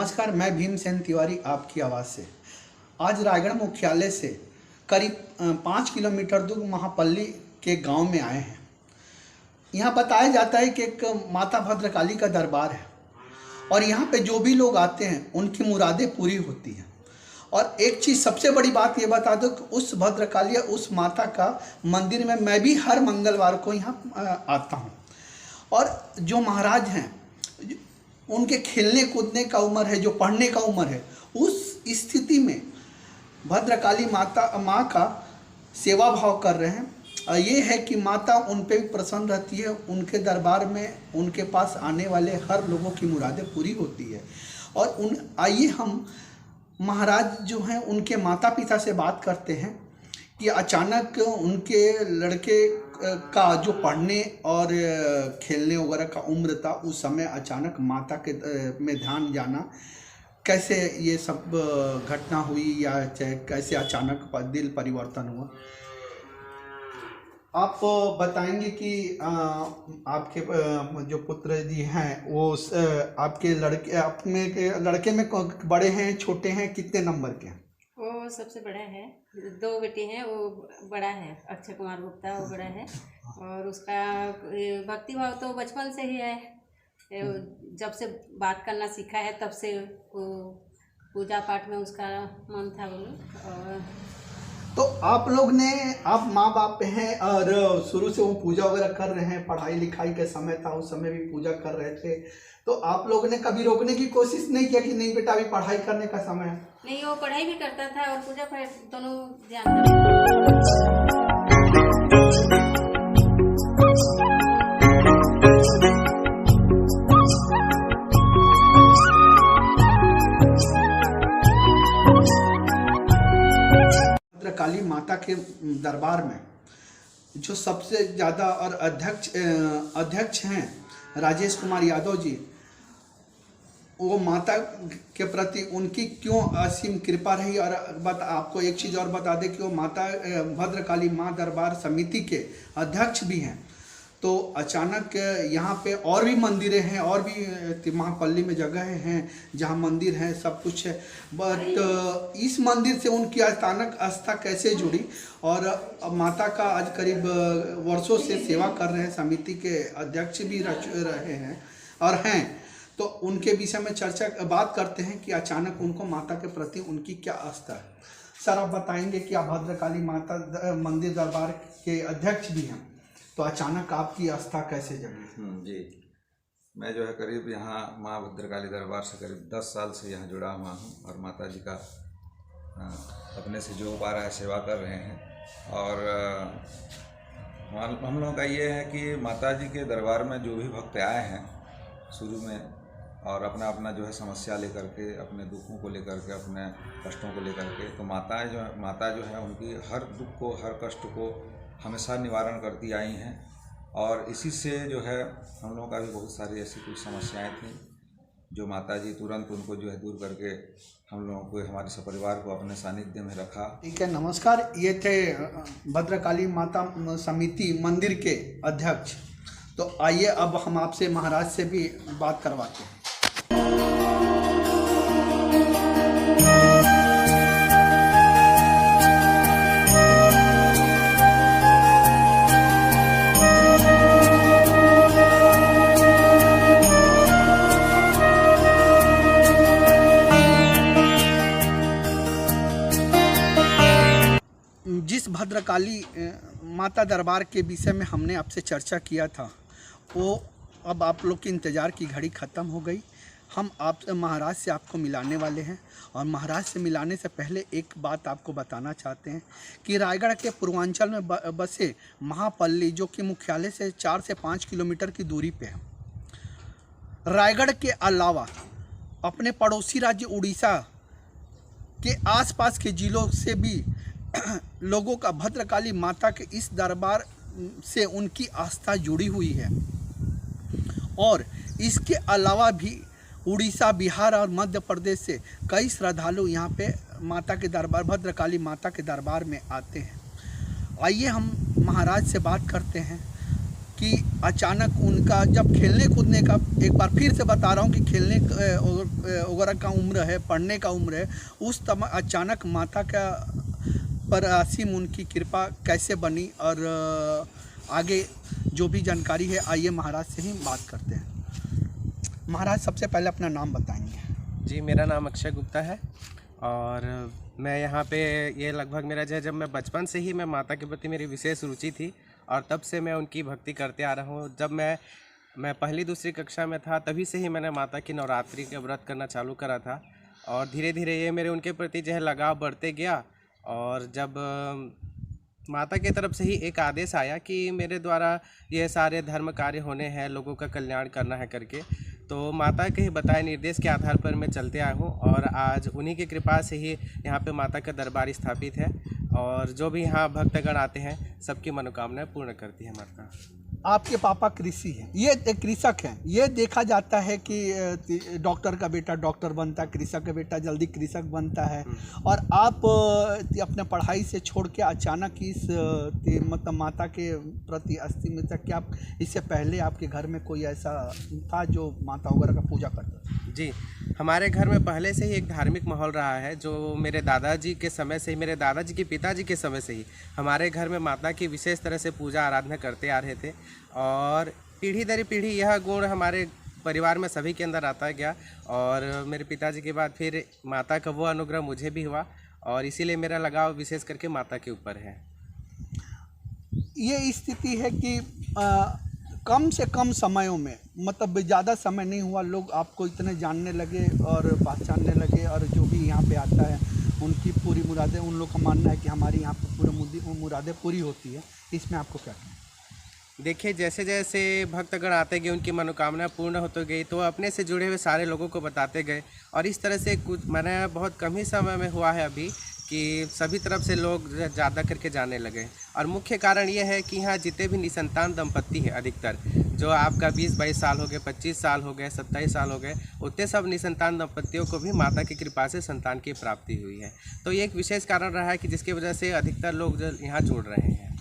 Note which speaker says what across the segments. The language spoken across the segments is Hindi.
Speaker 1: नमस्कार, मैं भीमसेन तिवारी आपकी आवाज़ से। आज रायगढ़ मुख्यालय से करीब 5 किलोमीटर दूर महापल्ली के गांव में आए हैं। यहाँ बताया जाता है कि एक माता भद्रकाली का दरबार है और यहाँ पे जो भी लोग आते हैं उनकी मुरादें पूरी होती हैं। और एक चीज़ सबसे बड़ी बात ये बता दो कि उस भद्रकाली उस माता का मंदिर में मैं भी हर मंगलवार को यहाँ आता हूँ। और जो महाराज हैं उनके खेलने कूदने का उम्र है, जो पढ़ने का उम्र है, उस स्थिति में भद्रकाली माँ का सेवा भाव कर रहे हैं। ये है कि माता उन पे भी प्रसन्न रहती है, उनके दरबार में उनके पास आने वाले हर लोगों की मुरादें पूरी होती है। और आइए हम महाराज जो हैं उनके माता पिता से बात करते हैं कि अचानक उनके लड़के का जो पढ़ने और खेलने वगैरह का उम्र था, उस समय अचानक माता के में ध्यान जाना, कैसे ये सब घटना हुई या कैसे अचानक दिल परिवर्तन हुआ। आप बताएंगे कि आपके जो पुत्र जी हैं वो आपके लड़के में बड़े हैं, छोटे हैं, कितने नंबर के हैं?
Speaker 2: वो सबसे बड़ा है। 2 बेटे हैं, वो बड़ा है, अक्षय कुमार गुप्ता, वो बड़ा है। और उसका भक्ति भाव तो बचपन से ही है। जब से बात करना सीखा है तब से वो पूजा पाठ में उसका मन था। और
Speaker 1: तो आप लोग ने, आप माँ बाप हैं और शुरू से वो पूजा वगैरह कर रहे हैं, पढ़ाई लिखाई का समय था उस समय भी पूजा कर रहे थे, तो आप लोगों ने कभी रोकने की कोशिश नहीं किया कि नहीं बेटा अभी पढ़ाई करने का समय है?
Speaker 2: नहीं, वो पढ़ाई भी करता था और पूजा पाठ दोनों ध्यान
Speaker 1: भद्रकाली माता के दरबार में जो सबसे ज़्यादा और अध्यक्ष हैं राजेश कुमार यादव जी, वो माता के प्रति उनकी क्यों असीम कृपा रही। और आपको एक चीज़ और बता दें कि वो माता भद्रकाली माँ दरबार समिति के अध्यक्ष भी हैं। तो अचानक यहाँ पे और भी मंदिरें हैं, और भी महापल्ली में जगह हैं जहाँ मंदिर हैं, सब कुछ है, बट इस मंदिर से उनकी अचानक आस्था कैसे जुड़ी। और माता का आज करीब वर्षों से सेवा कर रहे हैं, समिति के अध्यक्ष भी रहे हैं और हैं। तो उनके विषय में बात करते हैं कि अचानक उनको माता के प्रति उनकी क्या आस्था है। सर, आप बताएंगे कि आप भद्रकाली माता मंदिर दरबार के अध्यक्ष भी हैं, तो अचानक आपकी आस्था कैसे जगी?
Speaker 3: जी, मैं जो है करीब यहाँ माँ भद्रकाली दरबार से करीब 10 साल से यहाँ जुड़ा हुआ हूँ और माता जी का अपने से जो हो पा रहा है सेवा कर रहे हैं। और हम लोगों का ये है कि माता जी के दरबार में जो भी भक्त आए हैं शुरू में, और अपना अपना जो है समस्या लेकर के, अपने दुखों को लेकर के, अपने कष्टों को लेकर के, तो माता जो है उनकी हर दुख को, हर कष्ट को हमेशा निवारण करती आई हैं। और इसी से जो है हम लोगों का भी बहुत सारी ऐसी कुछ समस्याएं थी जो माता जी तुरंत उनको जो है दूर करके हम लोगों को, हमारे सपरिवार को अपने सानिध्य में रखा।
Speaker 1: ठीक है, नमस्कार। ये थे भद्रकाली माता समिति मंदिर के अध्यक्ष। तो आइए अब हम आपसे महाराज से भी बात करवाते हैं। जिस भद्रकाली माता दरबार के विषय में हमने आपसे चर्चा किया था, वो अब आप लोग के इंतज़ार की घड़ी ख़त्म हो गई। हम आप महाराज से आपको मिलाने वाले हैं। और महाराज से मिलाने से पहले एक बात आपको बताना चाहते हैं कि रायगढ़ के पूर्वांचल में बसे महापल्ली, जो कि मुख्यालय से 4 से 5 किलोमीटर की दूरी पे है, रायगढ़ के अलावा अपने पड़ोसी राज्य उड़ीसा के आसपास के ज़िलों से भी लोगों का भद्रकाली माता के इस दरबार से उनकी आस्था जुड़ी हुई है। और इसके अलावा भी उड़ीसा, बिहार और मध्य प्रदेश से कई श्रद्धालु यहाँ पे माता के दरबार, भद्रकाली माता के दरबार में आते हैं। आइए हम महाराज से बात करते हैं कि अचानक उनका जब खेलने कूदने का, एक बार फिर से बता रहा हूँ कि खेलने वगैरह का उम्र है, पढ़ने का उम्र है, उस समय अचानक माता का पर असीम उनकी कृपा कैसे बनी, और आगे जो भी जानकारी है आइए महाराज से ही बात करते हैं। महाराज सबसे पहले अपना नाम बताएंगे।
Speaker 4: जी, मेरा नाम अक्षय गुप्ता है और मैं यहाँ पे ये लगभग मेरा जो है, जब मैं बचपन से ही मैं माता के प्रति मेरी विशेष रुचि थी और तब से मैं उनकी भक्ति करते आ रहा हूँ। जब मैं पहली दूसरी कक्षा में था तभी से ही मैंने माता की नवरात्रि के व्रत करना चालू करा था और धीरे धीरे ये मेरे उनके प्रति जो है लगाव बढ़ते गया। और जब माता की तरफ से ही एक आदेश आया कि मेरे द्वारा ये सारे धर्म कार्य होने हैं, लोगों का कल्याण करना है करके, तो माता के ही बताए निर्देश के आधार पर मैं चलते आया हूँ और आज उन्हीं की कृपा से ही यहाँ पे माता का दरबार स्थापित है और जो भी यहाँ भक्तगण आते हैं सबकी मनोकामनाएं पूर्ण करती है माता।
Speaker 1: आपके पापा कृषि हैं, ये एक कृषक हैं। ये देखा जाता है कि डॉक्टर का बेटा डॉक्टर बनता है, कृषक का बेटा जल्दी कृषक बनता है, और आप अपने पढ़ाई से छोड़ के अचानक इस मतलब माता के प्रति अस्तित्व तक, क्या इससे पहले आपके घर में कोई ऐसा था जो माता वगैरह का पूजा करता था?
Speaker 4: जी, हमारे घर में पहले से ही एक धार्मिक माहौल रहा है, जो मेरे दादाजी के समय से ही, मेरे दादाजी के पिताजी के समय से ही हमारे घर में माता की विशेष तरह से पूजा आराधना करते आ रहे थे और पीढ़ी दर पीढ़ी यह गुण हमारे परिवार में सभी के अंदर आता गया और मेरे पिताजी के बाद फिर माता का वो अनुग्रह मुझे भी हुआ और इसीलिए मेरा लगाव विशेष करके माता के ऊपर है।
Speaker 1: ये स्थिति है कि कम से कम समयों में, मतलब ज़्यादा समय नहीं हुआ, लोग आपको इतने जानने लगे और पहचानने लगे, और जो भी यहाँ पे आता है उनकी पूरी मुरादें, उन लोग का मानना है कि हमारी यहाँ पर पूरी मुरादें पूरी होती है। इसमें आपको क्या कहना है?
Speaker 4: देखिए, जैसे जैसे भक्तगण आते गए उनकी मनोकामना पूर्ण होते गई तो अपने से जुड़े हुए सारे लोगों को बताते गए और इस तरह से कुछ मैंने बहुत कम ही समय में हुआ है अभी कि सभी तरफ से लोग ज़्यादा करके जाने लगे। और मुख्य कारण ये है कि यहाँ जितने भी निसंतान दंपत्ति हैं, अधिकतर जो आपका 20-22 साल हो गए, 25 साल हो गए, 27 साल हो गए, उतने सब निसंतान दंपत्तियों को भी माता की कृपा से संतान की प्राप्ति हुई है। तो ये एक विशेष कारण रहा है कि जिसकी वजह से अधिकतर लोग जो यहाँ जुड़ रहे हैं।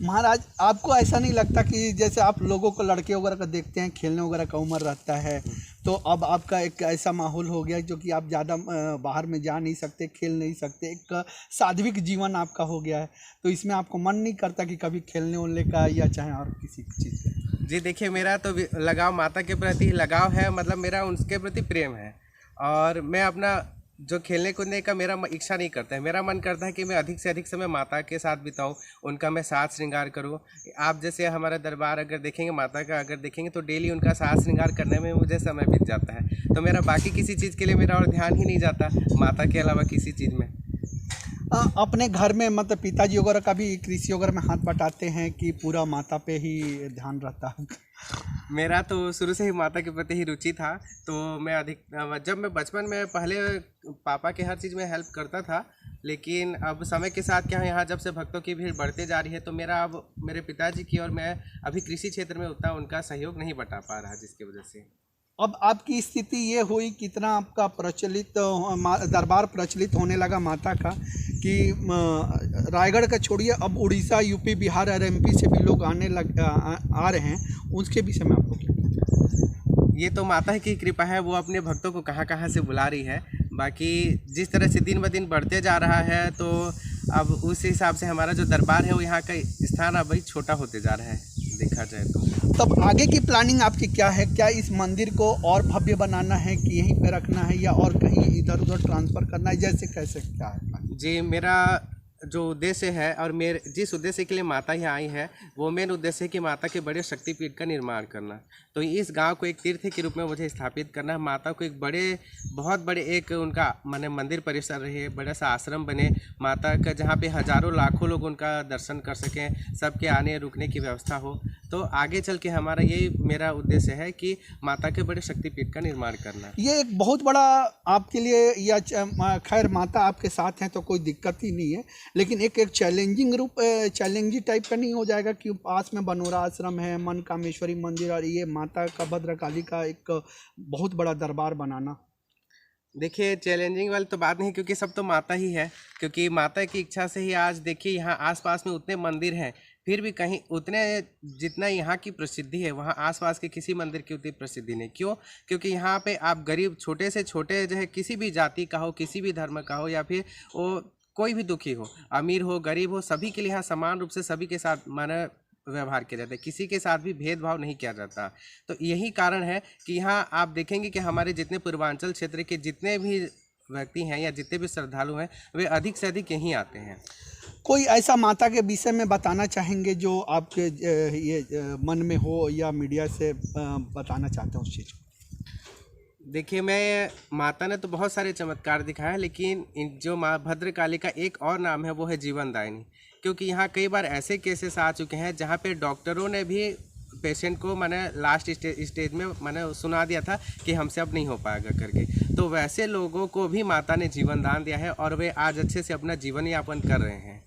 Speaker 1: महाराज, आपको ऐसा नहीं लगता कि जैसे आप लोगों को लड़के वगैरह का देखते हैं, खेलने वगैरह का उम्र रहता है, तो अब आपका एक ऐसा माहौल हो गया जो कि आप ज़्यादा बाहर में जा नहीं सकते, खेल नहीं सकते, एक सात्विक जीवन आपका हो गया है, तो इसमें आपको मन नहीं करता कि कभी खेलने उलने का या चाहे और किसी चीज़ का?
Speaker 4: जी देखिए, मेरा तो लगाव माता के प्रति लगाव है, मतलब मेरा उनके प्रति प्रेम है और मैं अपना जो खेलने कूदने का मेरा इच्छा नहीं करता है। मेरा मन करता है कि मैं अधिक से अधिक समय माता के साथ बिताऊं, उनका मैं साज श्रृंगार करूं। आप जैसे हमारा दरबार अगर देखेंगे, माता का अगर देखेंगे तो डेली उनका साज श्रृंगार करने में मुझे समय बीत जाता है, तो मेरा बाकी किसी चीज़ के लिए मेरा और ध्यान ही नहीं जाता माता के अलावा किसी चीज़ में।
Speaker 1: अपने घर में मतलब पिताजी वगैरह का भी कृषि वगैरह में हाथ बटाते हैं कि पूरा माता पे ही ध्यान रहता है?
Speaker 4: मेरा तो शुरू से ही माता के प्रति ही रुचि था, तो मैं जब मैं बचपन में पहले पापा के हर चीज़ में हेल्प करता था, लेकिन अब समय के साथ क्या यहाँ जब से भक्तों की भीड़ बढ़ते जा रही है तो मेरा अब मेरे पिताजी की और मैं अभी कृषि क्षेत्र में उतना उनका सहयोग नहीं बता पा रहा, जिसकी वजह से
Speaker 1: अब आपकी स्थिति ये हुई, कितना आपका प्रचलित दरबार प्रचलित होने लगा माता का कि रायगढ़ का छोड़िए, अब उड़ीसा, यूपी, बिहार और एमपी से भी लोग आ रहे हैं, उसके विषय में आपको क्या?
Speaker 4: ये तो माता की कृपा है, वो अपने भक्तों को कहाँ कहाँ से बुला रही है। बाकी जिस तरह से दिन ब दिन बढ़ते जा रहा है तो अब उस हिसाब से हमारा जो दरबार है वो यहाँ का स्थान अब छोटा होते जा रहा है, देखा जाए तो।
Speaker 1: तब आगे की प्लानिंग आपकी क्या है? क्या इस मंदिर को और भव्य बनाना है कि यहीं पे रखना है या और कहीं इधर उधर ट्रांसफ़र करना है, जैसे कैसे क्या है?
Speaker 4: जी, मेरा जो उद्देश्य है और मेरे जिस उद्देश्य के लिए माता यहाँ आई है वो मेन उद्देश्य है कि माता के बड़े शक्तिपीठ का निर्माण करना। तो इस गांव को एक तीर्थ के रूप में मुझे स्थापित करना है। माता को एक बहुत बड़े एक उनका माने मंदिर परिसर रहे, बड़ा सा आश्रम बने माता का, जहाँ पे हज़ारों लाखों लोग उनका दर्शन कर सकें, सबके आने रुकने की व्यवस्था हो। तो आगे चल के हमारा यही मेरा उद्देश्य है कि माता के बड़े शक्तिपीठ का निर्माण करना।
Speaker 1: ये एक बहुत बड़ा आपके लिए, या खैर माता आपके साथ हैं तो कोई दिक्कत ही नहीं है, लेकिन एक चैलेंजिंग टाइप का नहीं हो जाएगा कि पास में बनोरा आश्रम है, मन कामेश्वरी मंदिर और ये माता का भद्रकाली का एक बहुत बड़ा दरबार बनाना?
Speaker 4: देखिए, चैलेंजिंग वाली तो बात नहीं, क्योंकि सब तो माता ही है, क्योंकि माता की इच्छा से ही आज देखिए यहाँ आसपास में उतने मंदिर हैं फिर भी कहीं उतने जितना यहाँ की प्रसिद्धि है वहाँ आसपास के किसी मंदिर की उतनी प्रसिद्धि नहीं। क्यों? क्योंकि यहाँ पे आप गरीब छोटे से छोटे जो है किसी भी जाति का हो, किसी भी धर्म का हो, या फिर वो कोई भी दुखी हो, अमीर हो, गरीब हो, सभी के लिए यहाँ समान रूप से सभी के साथ माना व्यवहार किया जाता है, किसी के साथ भी भेदभाव नहीं किया जाता। तो यही कारण है कि यहाँ आप देखेंगे कि हमारे जितने पूर्वांचल क्षेत्र के जितने भी व्यक्ति हैं या जितने भी श्रद्धालु हैं वे अधिक से अधिक यहीं आते हैं।
Speaker 1: कोई ऐसा माता के विषय में बताना चाहेंगे जो आपके मन में हो या मीडिया से बताना चाहते हैं उस चीज़ को?
Speaker 4: देखिए, मैं माता ने तो बहुत सारे चमत्कार दिखाए हैं, लेकिन जो माँ भद्रकाली का एक और नाम है वो है जीवनदायिनी। क्योंकि यहाँ कई बार ऐसे केसेस आ चुके हैं जहाँ पे डॉक्टरों ने भी पेशेंट को मैंने लास्ट स्टेज में मैंने सुना दिया था कि हमसे अब नहीं हो पाएगा करके, तो वैसे लोगों को भी माता ने जीवन दान दिया है और वे आज अच्छे से अपना जीवन यापन कर रहे हैं।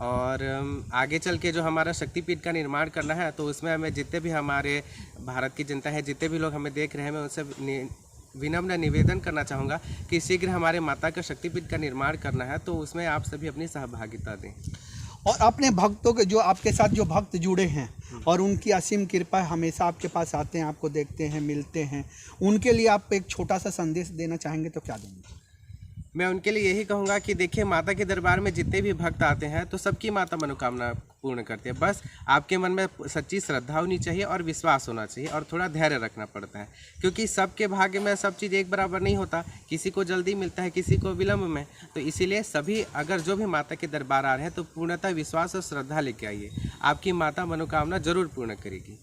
Speaker 4: और आगे चल के जो हमारा शक्तिपीठ का निर्माण करना है, तो उसमें हमें जितने भी हमारे भारत की जनता है, जितने भी लोग हमें देख रहे हैं, मैं उनसे विनम्र निवेदन करना चाहूँगा कि शीघ्र हमारे माता का शक्तिपीठ का निर्माण करना है, तो उसमें आप सभी अपनी सहभागिता दें।
Speaker 1: और अपने भक्तों के जो आपके साथ जो भक्त जुड़े हैं और उनकी असीम कृपा हमेशा आपके पास आते हैं, आपको देखते हैं, मिलते हैं, उनके लिए आप एक छोटा सा संदेश देना चाहेंगे तो क्या देंगे?
Speaker 4: मैं उनके लिए यही कहूँगा कि देखिए, माता के दरबार में जितने भी भक्त आते हैं तो सबकी माता मनोकामना पूर्ण करती है। बस आपके मन में सच्ची श्रद्धा होनी चाहिए और विश्वास होना चाहिए और थोड़ा धैर्य रखना पड़ता है, क्योंकि सबके भाग्य में सब चीज़ एक बराबर नहीं होता। किसी को जल्दी मिलता है, किसी को विलम्ब में। तो इसीलिए सभी अगर जो भी माता के दरबार आ रहे हैं तो पूर्णतः विश्वास और श्रद्धा लेके आइए, आपकी माता मनोकामना जरूर पूर्ण करेगी।